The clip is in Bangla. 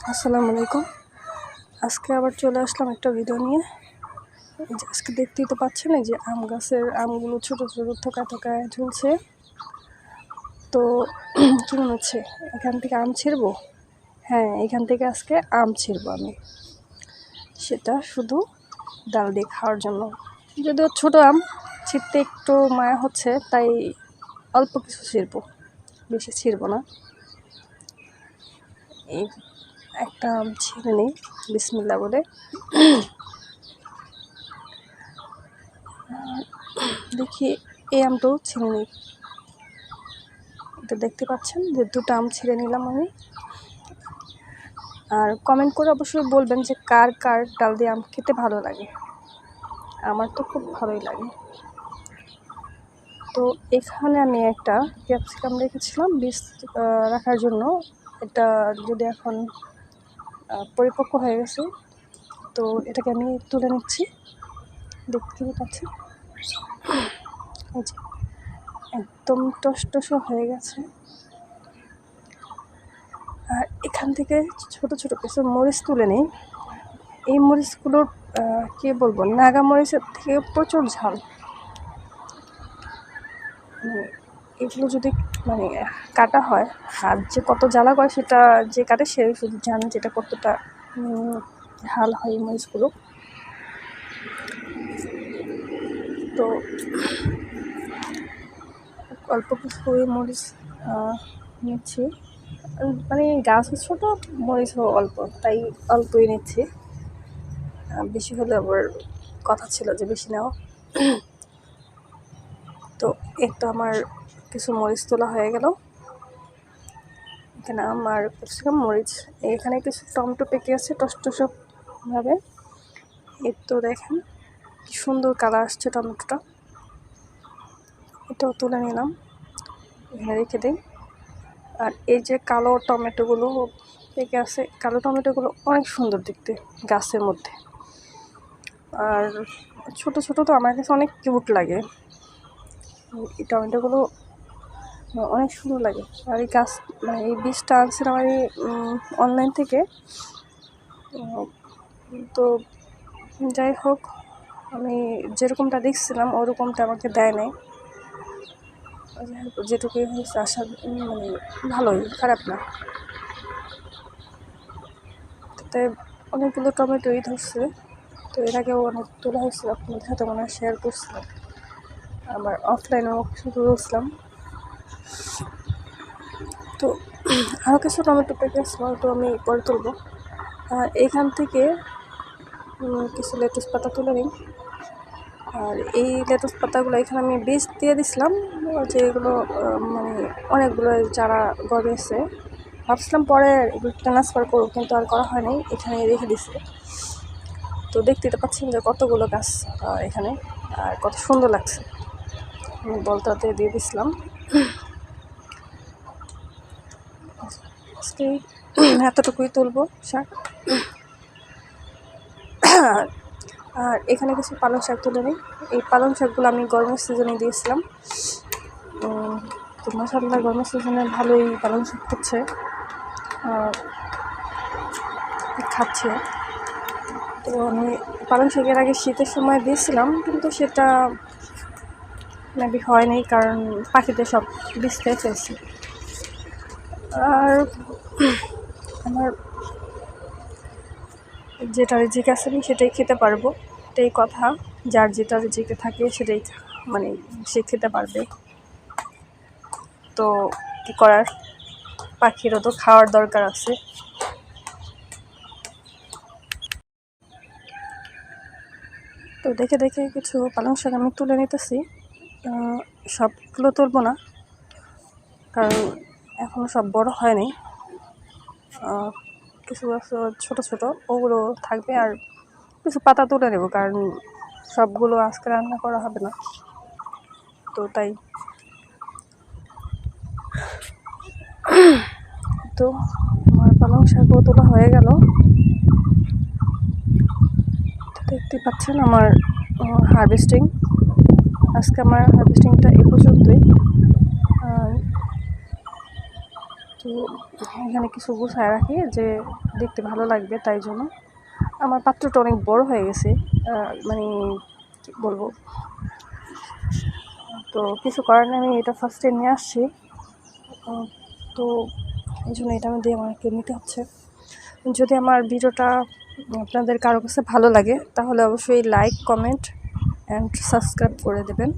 আসসালামু আলাইকুম। আজকে আবার চলে আসলাম একটা ভিডিও নিয়ে। আজকে দেখতেই তো পাচ্ছেন এই যে আম গাছের আমগুলো ছোট ছোট থোকায় থোকায় ঝুলছে। তো কি মনে হচ্ছে এখান থেকে আম ছিঁড়বো? হ্যাঁ, এখান থেকে আজকে আম ছিঁড়বো আমি, সেটা শুধু ডাল দিয়ে খাওয়ার জন্য। যদিও ছোট আম, ছিঁড়তে একটু মায়া হচ্ছে, তাই অল্প কিছু ছিঁড়বো, বেশি ছিঁড়বো না। এই একটা আম ছিঁড়ে নিই বিসমিল্লাহ বলে। দেখি এই আমটাও ছিঁড়ে নিই। এটা দেখতে পাচ্ছেন যে দুটো আম ছিঁড়ে নিলাম আমি। আর কমেন্ট করে অবশ্যই বলবেন যে কার কার ডাল দিয়ে আম খেতে ভালো লাগে। আমার তো খুব ভালোই লাগে। তো এখানে আমি একটা ক্যাপসিকাম রেখেছিলাম বীজ রাখার জন্য। এটা যদি এখন পরিপক্ক হয়ে গেছে, তো এটাকে আমি তুলে নিচ্ছি। দেখতে পাচ্ছি এই যে একদম টসটসে হয়ে গেছে। আর এখান থেকে ছোট ছোট কিছু মরিচ তুলে নিই। এই মরিচগুলোর কী বলবো, নাগা মরিচের থেকে প্রচুর ঝাল। এগুলো যদি কাটা হয়, হাত যে কত জ্বালা করে সেটা যে কাটে সে শুধু জানে যেটা কতটা ঝাল হয় এই মরিচগুলো। তো অল্প কিছু মরিচ নিচ্ছি, গাছ ছোটো, মরিচও অল্প, তাই অল্পই নিচ্ছি। বেশি হলে আবার কথা ছিল যে বেশি নেওয়া। তো এই তো আমার কিছু মরিচ তোলা হয়ে গেল। এখানে আমার ক্যাপসিকাম, মরিচ, এখানে কিছু টমেটো পেকে আছে টসটসভাবে। এই তো দেখেন কি সুন্দর কালার আসছে টমেটোটা। এটাও তুলে নিলাম, এখানে রেখে দিই। আর এই যে কালো টমেটোগুলো পেকে আছে, কালো টমেটোগুলো অনেক সুন্দর দেখতে গাছের মধ্যে। আর ছোট ছোট তো আমার কাছে অনেক কিউট লাগে। এই টমেটোগুলো অনেক সুন্দর লাগে। আর এই গাছ এই বীজটা আনছিলাম আমি অনলাইন থেকে। তো যাই হোক, আমি যেরকমটা দেখছিলাম ওরকমটা আমাকে দেয় নাই। যেটুকুই হয়েছে আশা ভালোই, খারাপ না। তাতে অনেকগুলো টমেটোই ধরছে। তো এর আগেও অনেক তোলা হয়েছিল, আপনাদের সাথে মনে হয় শেয়ার করছিলাম, আবার অফলাইনেও কিছু তুলছিলাম। তো আরও কিছু টমেটো পেকে আসলো, তো আমি পরে তুলবো। আর এখান থেকে কিছু লেটুস পাতা তুলে নিই। আর এই লেটুস পাতাগুলো এখানে আমি বীজ দিয়ে দিছিলাম, যেগুলো অনেকগুলো চারা গড়েছে। ভাবছিলাম পরে এগুলো ট্রান্সফার করবো, কিন্তু আর করা হয়নি, এখানে রেখে দিছি। তো দেখতে তো পাচ্ছেন যে কতগুলো গাছ এখানে, আর কত সুন্দর লাগছে। আমি বলতাতে দিয়ে দিছিলাম। আজকে এতটুকুই তুলবো শাক। আর এখানে কিছু পালং শাক তুলে নিই। এই পালং শাকগুলো আমি গরমের সিজনে দিয়েছিলাম। তো মাশাআল্লাহ গরমের সিজনে ভালোই পালং শাক হচ্ছে, খাচ্ছে। তো আমি পালং শাকের আগে শীতের সময় দিয়েছিলাম, কিন্তু সেটা মেবি হয়নি, কারণ পাখিতে সব বীজ খেয়ে ফেলছে। আর আমার যেটা রিজিক আছে আমি সেটাই খেতে পারবো, এটাই কথা। যার যেটা রিজিকে থাকে সেটাই সে খেতে পারবে। তো কী করার, পাখিরও তো খাওয়ার দরকার আছে। তো দেখে দেখে কিছু পালং শাক আমি তুলে নিতেছি। সবগুলো তুলব না, কারণ এখনও সব বড় হয়নি। কিছু ছোটো ছোটো ওগুলো থাকবে, আর কিছু পাতা তুলে নেব, কারণ সবগুলো আজকে রান্না করা হবে না, তো তাই। তো আমার পালং শাকও তোলা হয়ে গেল। দেখতে পাচ্ছেন আমার হারভেস্টিং। আজকে আমার হারভেস্টিংটা এই পর্যন্তই। তো এখানে কিছু গুছায় রাখি যে দেখতে ভালো লাগবে, তাই জন্য। আমার পাত্রটা অনেক বড় হয়ে গেছে, মানে কী বলবো, তো কিছু করার নেই, আমি এটা ফার্স্টে নিয়ে আসছি, তো এই জন্য এটা দিয়ে আমাকে নিতে হচ্ছে। যদি আমার ভিডিওটা আপনাদের কারো কাছে ভালো লাগে তাহলে অবশ্যই লাইক, কমেন্ট অ্যান্ড সাবস্ক্রাইব করে দেবেন।